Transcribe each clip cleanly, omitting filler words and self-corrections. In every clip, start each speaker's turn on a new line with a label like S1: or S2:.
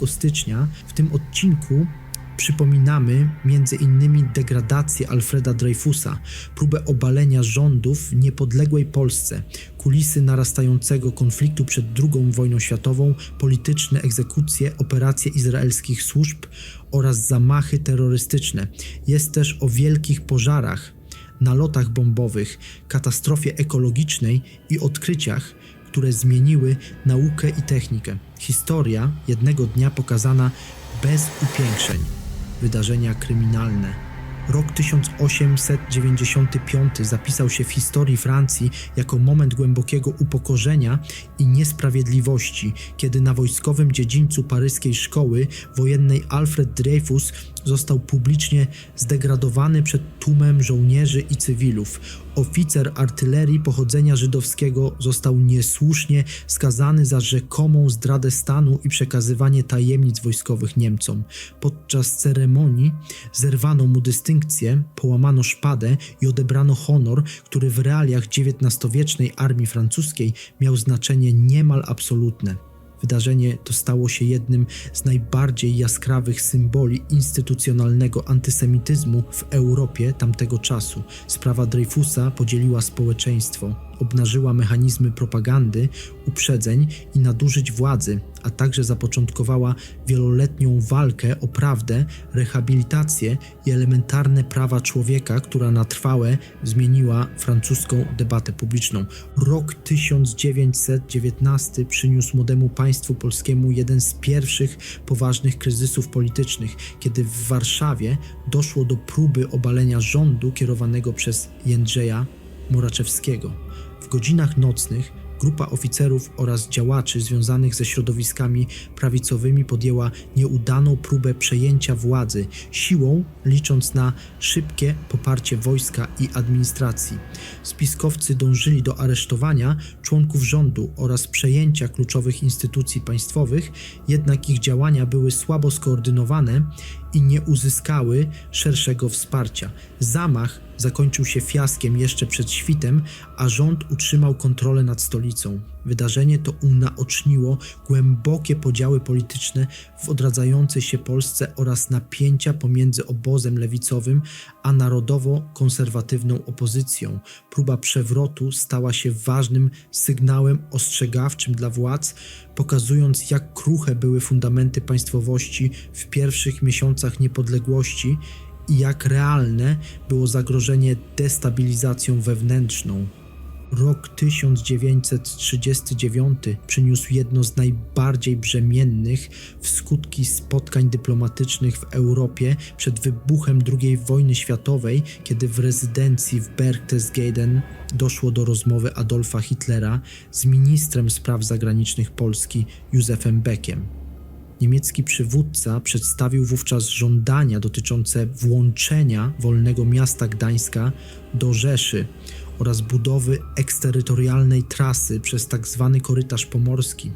S1: stycznia. W tym odcinku przypominamy m.in. degradację Alfreda Dreyfusa, próbę obalenia rządów w niepodległej Polsce, kulisy narastającego konfliktu przed II wojną światową, polityczne egzekucje, operacje izraelskich służb oraz zamachy terrorystyczne. Jest też o wielkich pożarach, nalotach bombowych, katastrofie ekologicznej i odkryciach, które zmieniły naukę i technikę. Historia jednego dnia pokazana bez upiększeń. Wydarzenia kryminalne. Rok 1895 zapisał się w historii Francji jako moment głębokiego upokorzenia i niesprawiedliwości, kiedy na wojskowym dziedzińcu paryskiej szkoły wojennej Alfred Dreyfus został publicznie zdegradowany przed tłumem żołnierzy i cywilów. Oficer artylerii pochodzenia żydowskiego został niesłusznie skazany za rzekomą zdradę stanu i przekazywanie tajemnic wojskowych Niemcom. Podczas ceremonii zerwano mu dystynkcję, połamano szpadę i odebrano honor, który w realiach XIX-wiecznej armii francuskiej miał znaczenie niemal absolutne. Wydarzenie to stało się jednym z najbardziej jaskrawych symboli instytucjonalnego antysemityzmu w Europie tamtego czasu. Sprawa Dreyfusa podzieliła społeczeństwo, obnażyła mechanizmy propagandy, uprzedzeń i nadużyć władzy, a także zapoczątkowała wieloletnią walkę o prawdę, rehabilitację i elementarne prawa człowieka, która na trwałe zmieniła francuską debatę publiczną. Rok 1919 przyniósł młodemu państwu polskiemu jeden z pierwszych poważnych kryzysów politycznych, kiedy w Warszawie doszło do próby obalenia rządu kierowanego przez Jędrzeja Moraczewskiego. W godzinach nocnych grupa oficerów oraz działaczy związanych ze środowiskami prawicowymi podjęła nieudaną próbę przejęcia władzy, siłą licząc na szybkie poparcie wojska i administracji. Spiskowcy dążyli do aresztowania członków rządu oraz przejęcia kluczowych instytucji państwowych, jednak ich działania były słabo skoordynowane i nie uzyskały szerszego wsparcia. Zamach zakończył się fiaskiem jeszcze przed świtem, a rząd utrzymał kontrolę nad stolicą. Wydarzenie to unaoczniło głębokie podziały polityczne w odradzającej się Polsce oraz napięcia pomiędzy obozem lewicowym a narodowo-konserwatywną opozycją. Próba przewrotu stała się ważnym sygnałem ostrzegawczym dla władz, pokazując, jak kruche były fundamenty państwowości w pierwszych miesiącach niepodległości i jak realne było zagrożenie destabilizacją wewnętrzną. Rok 1939 przyniósł jedno z najbardziej brzemiennych w skutki spotkań dyplomatycznych w Europie przed wybuchem II wojny światowej, kiedy w rezydencji w Berchtesgaden doszło do rozmowy Adolfa Hitlera z ministrem spraw zagranicznych Polski Józefem Beckiem. Niemiecki przywódca przedstawił wówczas żądania dotyczące włączenia wolnego miasta Gdańska do Rzeszy oraz budowy eksterytorialnej trasy przez tzw. korytarz pomorski.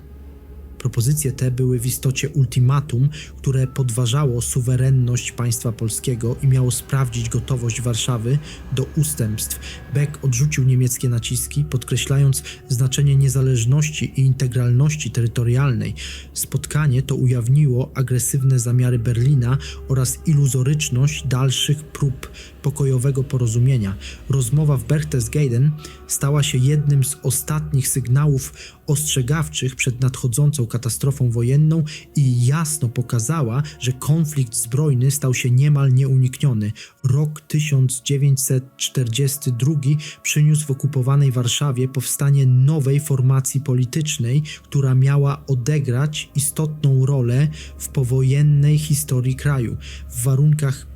S1: Propozycje te były w istocie ultimatum, które podważało suwerenność państwa polskiego i miało sprawdzić gotowość Warszawy do ustępstw. Beck odrzucił niemieckie naciski, podkreślając znaczenie niezależności i integralności terytorialnej. Spotkanie to ujawniło agresywne zamiary Berlina oraz iluzoryczność dalszych prób pokojowego porozumienia. Rozmowa w Berchtesgaden stała się jednym z ostatnich sygnałów ostrzegawczych przed nadchodzącą katastrofą wojenną i jasno pokazała, że konflikt zbrojny stał się niemal nieunikniony. Rok 1942 przyniósł w okupowanej Warszawie powstanie nowej formacji politycznej, która miała odegrać istotną rolę w powojennej historii kraju. W warunkach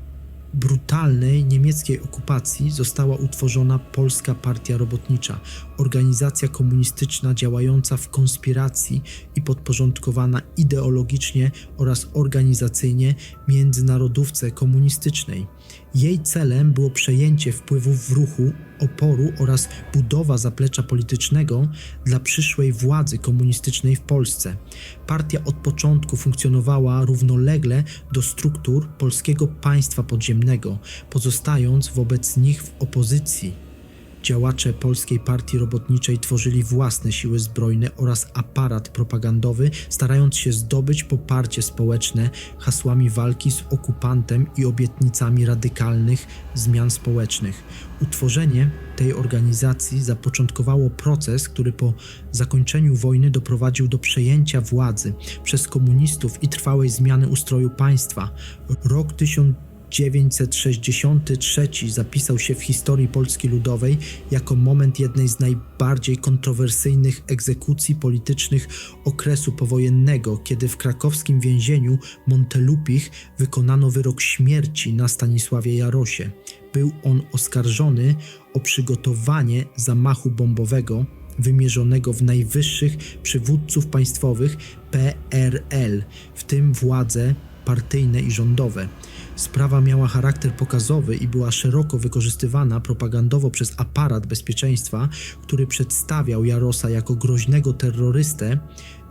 S1: brutalnej niemieckiej okupacji została utworzona Polska Partia Robotnicza, organizacja komunistyczna działająca w konspiracji i podporządkowana ideologicznie oraz organizacyjnie międzynarodówce komunistycznej. Jej celem było przejęcie wpływów w ruchu, oporu oraz budowa zaplecza politycznego dla przyszłej władzy komunistycznej w Polsce. Partia od początku funkcjonowała równolegle do struktur polskiego państwa podziemnego, pozostając wobec nich w opozycji. Działacze Polskiej Partii Robotniczej tworzyli własne siły zbrojne oraz aparat propagandowy, starając się zdobyć poparcie społeczne hasłami walki z okupantem i obietnicami radykalnych zmian społecznych. Utworzenie tej organizacji zapoczątkowało proces, który po zakończeniu wojny doprowadził do przejęcia władzy przez komunistów i trwałej zmiany ustroju państwa. Rok 1963 zapisał się w historii Polski Ludowej jako moment jednej z najbardziej kontrowersyjnych egzekucji politycznych okresu powojennego, kiedy w krakowskim więzieniu Montelupich wykonano wyrok śmierci na Stanisławie Jarosie. Był on oskarżony o przygotowanie zamachu bombowego wymierzonego w najwyższych przywódców państwowych PRL, w tym władze partyjne i rządowe. Sprawa miała charakter pokazowy i była szeroko wykorzystywana propagandowo przez aparat bezpieczeństwa, który przedstawiał Jarosa jako groźnego terrorystę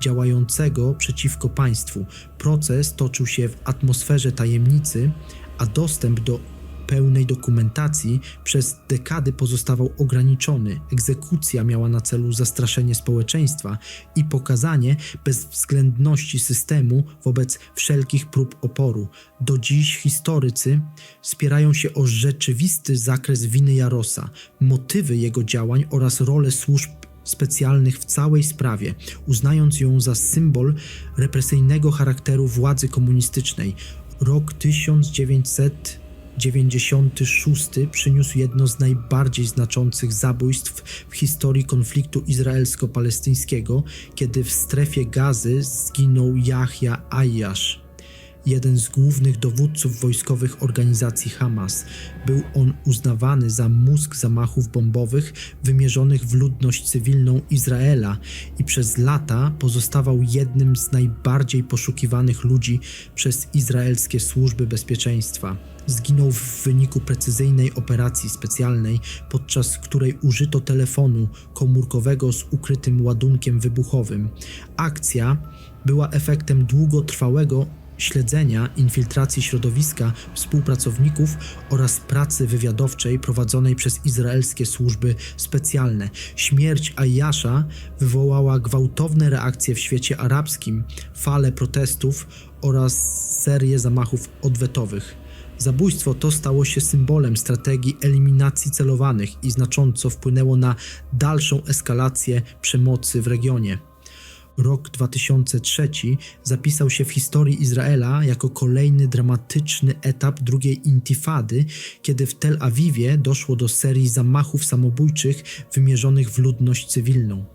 S1: działającego przeciwko państwu. Proces toczył się w atmosferze tajemnicy, a dostęp do pełnej dokumentacji przez dekady pozostawał ograniczony. Egzekucja miała na celu zastraszenie społeczeństwa i pokazanie bezwzględności systemu wobec wszelkich prób oporu. Do dziś historycy spierają się o rzeczywisty zakres winy Jarosa, motywy jego działań oraz rolę służb specjalnych w całej sprawie, uznając ją za symbol represyjnego charakteru władzy komunistycznej. Rok 1996 przyniósł jedno z najbardziej znaczących zabójstw w historii konfliktu izraelsko-palestyńskiego, kiedy w strefie Gazy zginął Yahya Ayyash, jeden z głównych dowódców wojskowych organizacji Hamas. Był on uznawany za mózg zamachów bombowych wymierzonych w ludność cywilną Izraela i przez lata pozostawał jednym z najbardziej poszukiwanych ludzi przez izraelskie służby bezpieczeństwa. Zginął w wyniku precyzyjnej operacji specjalnej, podczas której użyto telefonu komórkowego z ukrytym ładunkiem wybuchowym. Akcja była efektem długotrwałego śledzenia, infiltracji środowiska współpracowników oraz pracy wywiadowczej prowadzonej przez izraelskie służby specjalne. Śmierć Ayyasha wywołała gwałtowne reakcje w świecie arabskim, fale protestów oraz serię zamachów odwetowych. Zabójstwo to stało się symbolem strategii eliminacji celowanych i znacząco wpłynęło na dalszą eskalację przemocy w regionie. Rok 2003 zapisał się w historii Izraela jako kolejny dramatyczny etap drugiej intifady, kiedy w Tel Awiwie doszło do serii zamachów samobójczych wymierzonych w ludność cywilną.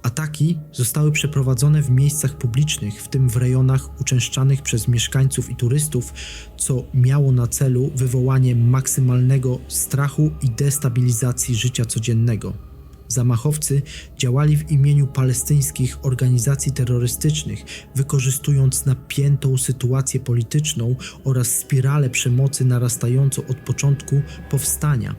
S1: Ataki zostały przeprowadzone w miejscach publicznych, w tym w rejonach uczęszczanych przez mieszkańców i turystów, co miało na celu wywołanie maksymalnego strachu i destabilizacji życia codziennego. Zamachowcy działali w imieniu palestyńskich organizacji terrorystycznych, wykorzystując napiętą sytuację polityczną oraz spiralę przemocy narastającą od początku powstania.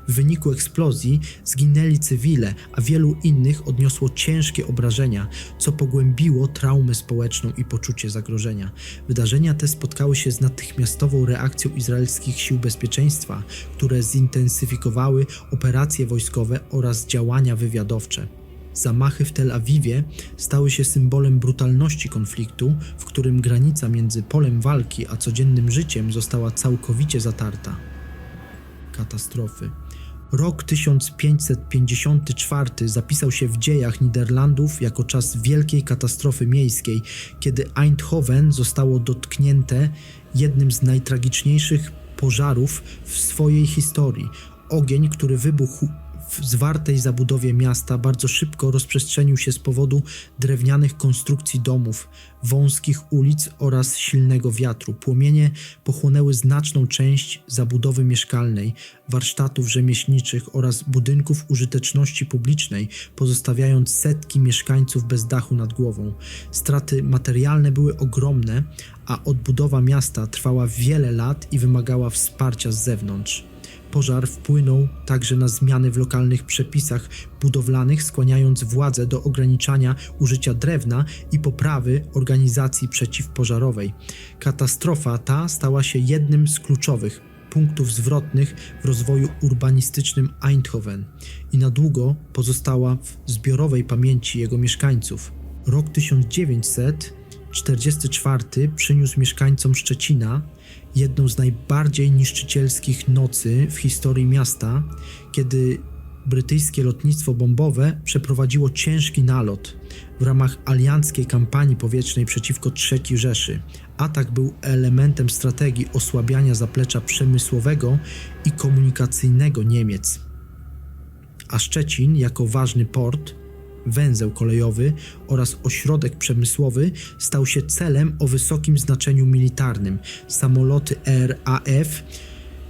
S1: W wyniku eksplozji zginęli cywile, a wielu innych odniosło ciężkie obrażenia, co pogłębiło traumę społeczną i poczucie zagrożenia. Wydarzenia te spotkały się z natychmiastową reakcją izraelskich sił bezpieczeństwa, które zintensyfikowały operacje wojskowe oraz działania wywiadowcze. Zamachy w Tel Awiwie stały się symbolem brutalności konfliktu, w którym granica między polem walki a codziennym życiem została całkowicie zatarta. Katastrofy. Rok 1554 zapisał się w dziejach Niderlandów jako czas wielkiej katastrofy miejskiej, kiedy Eindhoven zostało dotknięte jednym z najtragiczniejszych pożarów w swojej historii. Ogień, który wybuchł w zwartej zabudowie miasta, bardzo szybko rozprzestrzenił się z powodu drewnianych konstrukcji domów, wąskich ulic oraz silnego wiatru. Płomienie pochłonęły znaczną część zabudowy mieszkalnej, warsztatów rzemieślniczych oraz budynków użyteczności publicznej, pozostawiając setki mieszkańców bez dachu nad głową. Straty materialne były ogromne, a odbudowa miasta trwała wiele lat i wymagała wsparcia z zewnątrz. Pożar wpłynął także na zmiany w lokalnych przepisach budowlanych, skłaniając władze do ograniczania użycia drewna i poprawy organizacji przeciwpożarowej. Katastrofa ta stała się jednym z kluczowych punktów zwrotnych w rozwoju urbanistycznym Eindhoven i na długo pozostała w zbiorowej pamięci jego mieszkańców. Rok 1944 przyniósł mieszkańcom Szczecina jedną z najbardziej niszczycielskich nocy w historii miasta, kiedy brytyjskie lotnictwo bombowe przeprowadziło ciężki nalot w ramach alianckiej kampanii powietrznej przeciwko III Rzeszy. Atak był elementem strategii osłabiania zaplecza przemysłowego i komunikacyjnego Niemiec. A Szczecin, jako ważny port, węzeł kolejowy oraz ośrodek przemysłowy, stał się celem o wysokim znaczeniu militarnym. Samoloty RAF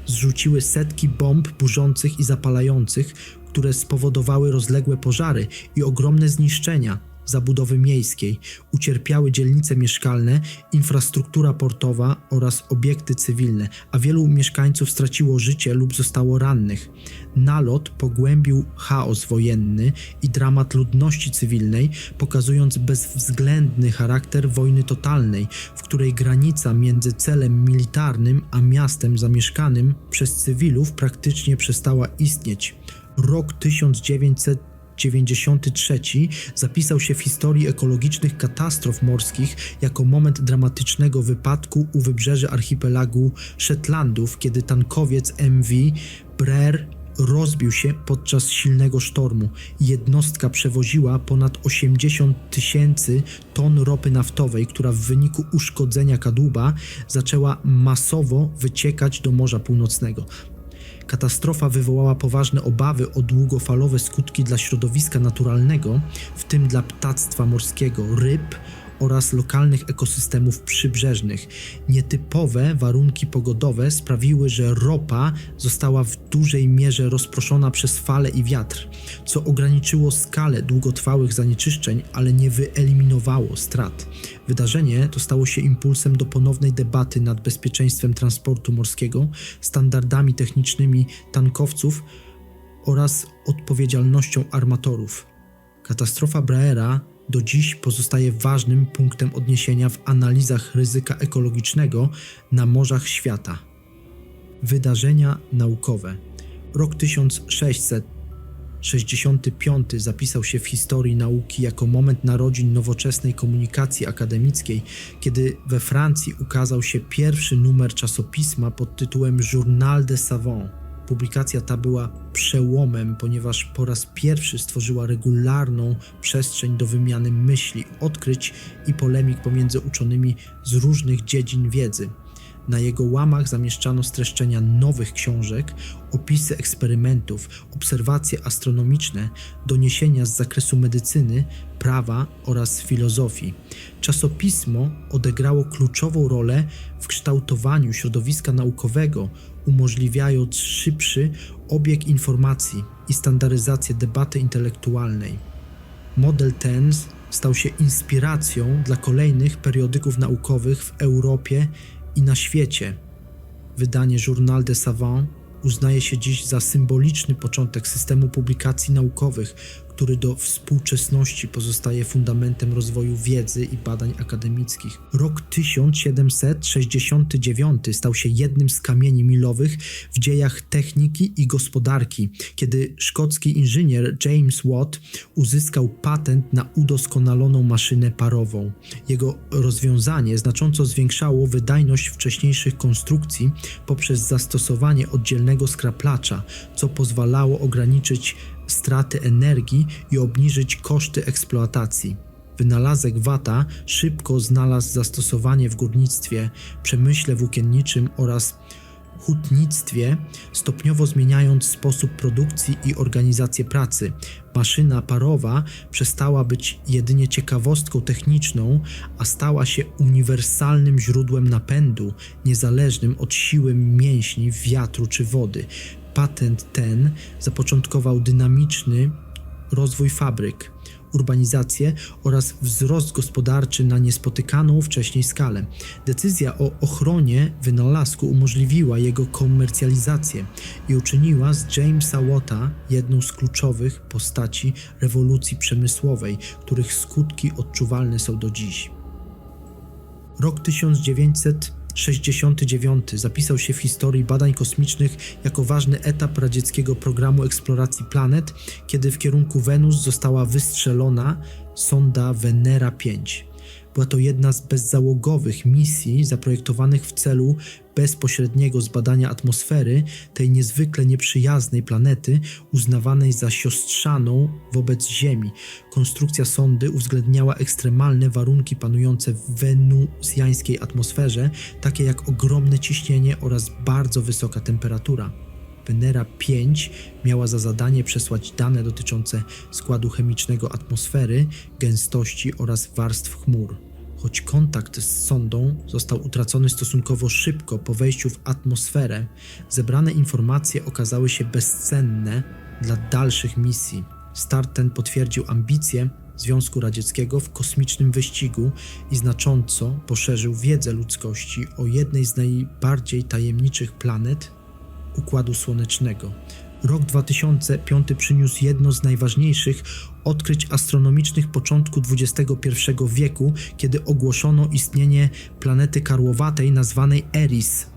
S1: zrzuciły setki bomb burzących i zapalających, które spowodowały rozległe pożary i ogromne zniszczenia zabudowy miejskiej. Ucierpiały dzielnice mieszkalne, infrastruktura portowa oraz obiekty cywilne, a wielu mieszkańców straciło życie lub zostało rannych. Nalot pogłębił chaos wojenny i dramat ludności cywilnej, pokazując bezwzględny charakter wojny totalnej, w której granica między celem militarnym a miastem zamieszkanym przez cywilów praktycznie przestała istnieć. Rok 1993 zapisał się w historii ekologicznych katastrof morskich jako moment dramatycznego wypadku u wybrzeży archipelagu Szetlandów, kiedy tankowiec MV Brer rozbił się podczas silnego sztormu. Jednostka przewoziła ponad 80 000 ton ropy naftowej, która w wyniku uszkodzenia kadłuba zaczęła masowo wyciekać do Morza Północnego. Katastrofa wywołała poważne obawy o długofalowe skutki dla środowiska naturalnego, w tym dla ptactwa morskiego, ryb oraz lokalnych ekosystemów przybrzeżnych. Nietypowe warunki pogodowe sprawiły, że ropa została w dużej mierze rozproszona przez fale i wiatr, co ograniczyło skalę długotrwałych zanieczyszczeń, ale nie wyeliminowało strat. Wydarzenie to stało się impulsem do ponownej debaty nad bezpieczeństwem transportu morskiego, standardami technicznymi tankowców oraz odpowiedzialnością armatorów. Katastrofa Brera do dziś pozostaje ważnym punktem odniesienia w analizach ryzyka ekologicznego na morzach świata. Wydarzenia naukowe. Rok 1665 zapisał się w historii nauki jako moment narodzin nowoczesnej komunikacji akademickiej, kiedy we Francji ukazał się pierwszy numer czasopisma pod tytułem Journal des Savants. Publikacja ta była przełomem, ponieważ po raz pierwszy stworzyła regularną przestrzeń do wymiany myśli, odkryć i polemik pomiędzy uczonymi z różnych dziedzin wiedzy. Na jego łamach zamieszczano streszczenia nowych książek, opisy eksperymentów, obserwacje astronomiczne, doniesienia z zakresu medycyny, prawa oraz filozofii. Czasopismo odegrało kluczową rolę w kształtowaniu środowiska naukowego, umożliwiając szybszy obieg informacji i standaryzację debaty intelektualnej. Model ten stał się inspiracją dla kolejnych periodyków naukowych w Europie i na świecie. Wydanie Journal des Savants uznaje się dziś za symboliczny początek systemu publikacji naukowych, który do współczesności pozostaje fundamentem rozwoju wiedzy i badań akademickich. Rok 1769 stał się jednym z kamieni milowych w dziejach techniki i gospodarki, kiedy szkocki inżynier James Watt uzyskał patent na udoskonaloną maszynę parową. Jego rozwiązanie znacząco zwiększało wydajność wcześniejszych konstrukcji poprzez zastosowanie oddzielnego skraplacza, co pozwalało ograniczyć straty energii i obniżyć koszty eksploatacji. Wynalazek Watta szybko znalazł zastosowanie w górnictwie, przemyśle włókienniczym oraz hutnictwie, stopniowo zmieniając sposób produkcji i organizację pracy. Maszyna parowa przestała być jedynie ciekawostką techniczną, a stała się uniwersalnym źródłem napędu, niezależnym od siły mięśni, wiatru czy wody. Patent ten zapoczątkował dynamiczny rozwój fabryk, urbanizację oraz wzrost gospodarczy na niespotykaną wcześniej skalę. Decyzja o ochronie wynalazku umożliwiła jego komercjalizację i uczyniła z Jamesa Watta jedną z kluczowych postaci rewolucji przemysłowej, których skutki odczuwalne są do dziś. Rok 1900 69 zapisał się w historii badań kosmicznych jako ważny etap radzieckiego programu eksploracji planet, kiedy w kierunku Wenus została wystrzelona sonda Venera 5. Była to jedna z bezzałogowych misji zaprojektowanych w celu bezpośredniego zbadania atmosfery tej niezwykle nieprzyjaznej planety, uznawanej za siostrzaną wobec Ziemi. Konstrukcja sondy uwzględniała ekstremalne warunki panujące w wenusjańskiej atmosferze, takie jak ogromne ciśnienie oraz bardzo wysoka temperatura. Venera 5 miała za zadanie przesłać dane dotyczące składu chemicznego atmosfery, gęstości oraz warstw chmur. Choć kontakt z sondą został utracony stosunkowo szybko po wejściu w atmosferę, zebrane informacje okazały się bezcenne dla dalszych misji. Start ten potwierdził ambicje Związku Radzieckiego w kosmicznym wyścigu i znacząco poszerzył wiedzę ludzkości o jednej z najbardziej tajemniczych planet Układu Słonecznego. Rok 2005 przyniósł jedno z najważniejszych odkryć astronomicznych początku XXI wieku, kiedy ogłoszono istnienie planety karłowatej nazwanej Eris,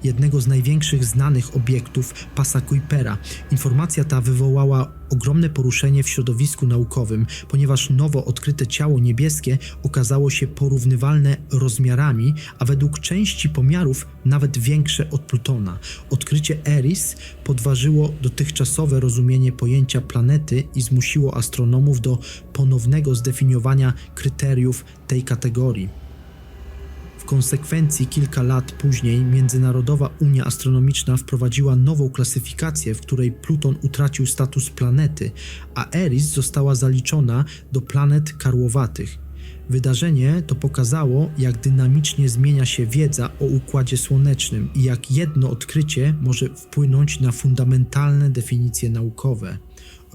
S1: jednego z największych znanych obiektów pasa Kuipera. Informacja ta wywołała ogromne poruszenie w środowisku naukowym, ponieważ nowo odkryte ciało niebieskie okazało się porównywalne rozmiarami, a według części pomiarów nawet większe od Plutona. Odkrycie Eris podważyło dotychczasowe rozumienie pojęcia planety i zmusiło astronomów do ponownego zdefiniowania kryteriów tej kategorii. W konsekwencji kilka lat później Międzynarodowa Unia Astronomiczna wprowadziła nową klasyfikację, w której Pluton utracił status planety, a Eris została zaliczona do planet karłowatych. Wydarzenie to pokazało, jak dynamicznie zmienia się wiedza o Układzie Słonecznym i jak jedno odkrycie może wpłynąć na fundamentalne definicje naukowe.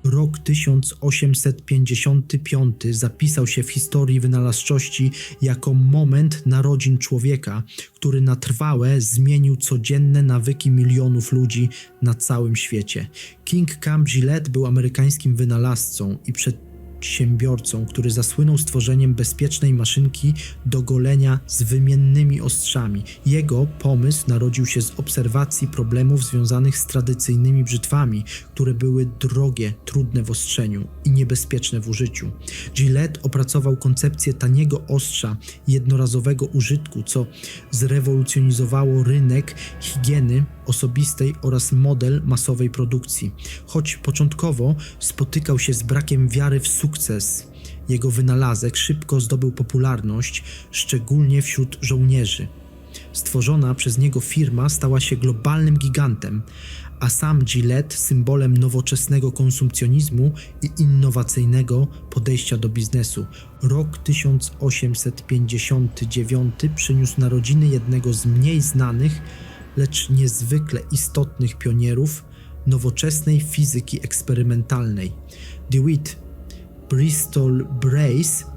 S1: Rok 1855 zapisał się w historii wynalazczości jako moment narodzin człowieka, który na trwałe zmienił codzienne nawyki milionów ludzi na całym świecie. King Camp Gillette był amerykańskim wynalazcą i przedsiębiorcą, który zasłynął stworzeniem bezpiecznej maszynki do golenia z wymiennymi ostrzami. Jego pomysł narodził się z obserwacji problemów związanych z tradycyjnymi brzytwami, które były drogie, trudne w ostrzeniu i niebezpieczne w użyciu. Gillette opracował koncepcję taniego ostrza jednorazowego użytku, co zrewolucjonizowało rynek higieny osobistej oraz model masowej produkcji. Choć początkowo spotykał się z brakiem wiary w sukces, jego wynalazek szybko zdobył popularność, szczególnie wśród żołnierzy. Stworzona przez niego firma stała się globalnym gigantem, a sam Gillette symbolem nowoczesnego konsumpcjonizmu i innowacyjnego podejścia do biznesu. Rok 1859 przyniósł narodziny jednego z mniej znanych, lecz niezwykle istotnych pionierów nowoczesnej fizyki eksperymentalnej. DeWitt Bristol Brace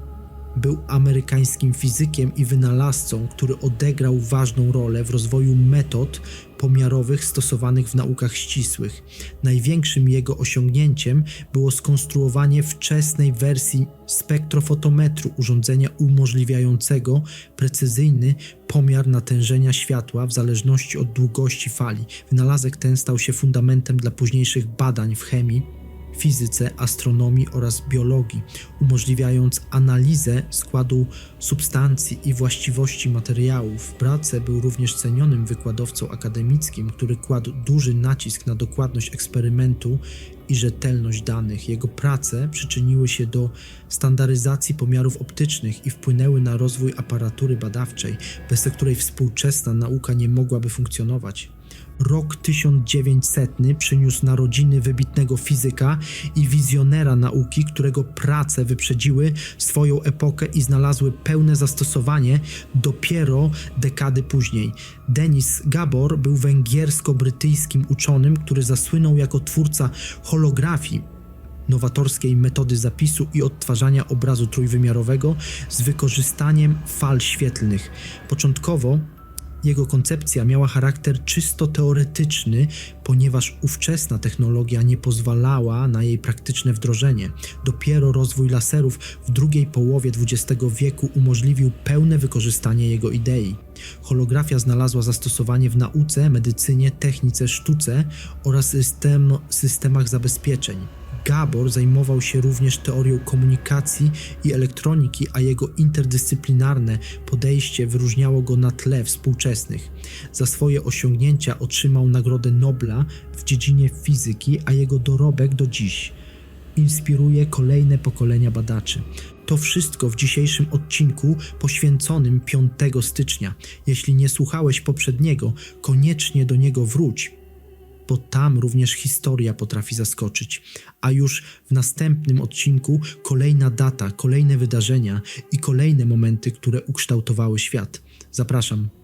S1: był amerykańskim fizykiem i wynalazcą, który odegrał ważną rolę w rozwoju metod pomiarowych stosowanych w naukach ścisłych. Największym jego osiągnięciem było skonstruowanie wczesnej wersji spektrofotometru, urządzenia umożliwiającego precyzyjny pomiar natężenia światła w zależności od długości fali. Wynalazek ten stał się fundamentem dla późniejszych badań w chemii, fizyce, astronomii oraz biologii, umożliwiając analizę składu substancji i właściwości materiałów. W pracy był również cenionym wykładowcą akademickim, który kładł duży nacisk na dokładność eksperymentu i rzetelność danych. Jego prace przyczyniły się do standaryzacji pomiarów optycznych i wpłynęły na rozwój aparatury badawczej, bez której współczesna nauka nie mogłaby funkcjonować. Rok 1900 przyniósł narodziny wybitnego fizyka i wizjonera nauki, którego prace wyprzedziły swoją epokę i znalazły pełne zastosowanie dopiero dekady później. Denis Gabor był węgiersko-brytyjskim uczonym, który zasłynął jako twórca holografii, nowatorskiej metody zapisu i odtwarzania obrazu trójwymiarowego z wykorzystaniem fal świetlnych. Początkowo Jego koncepcja miała charakter czysto teoretyczny, ponieważ ówczesna technologia nie pozwalała na jej praktyczne wdrożenie. Dopiero rozwój laserów w drugiej połowie XX wieku umożliwił pełne wykorzystanie jego idei. Holografia znalazła zastosowanie w nauce, medycynie, technice, sztuce oraz systemach zabezpieczeń. Gabor zajmował się również teorią komunikacji i elektroniki, a jego interdyscyplinarne podejście wyróżniało go na tle współczesnych. Za swoje osiągnięcia otrzymał Nagrodę Nobla w dziedzinie fizyki, a jego dorobek do dziś inspiruje kolejne pokolenia badaczy. To wszystko w dzisiejszym odcinku poświęconym 5 stycznia. Jeśli nie słuchałeś poprzedniego, koniecznie do niego wróć, bo tam również historia potrafi zaskoczyć. A już w następnym odcinku kolejna data, kolejne wydarzenia i kolejne momenty, które ukształtowały świat. Zapraszam.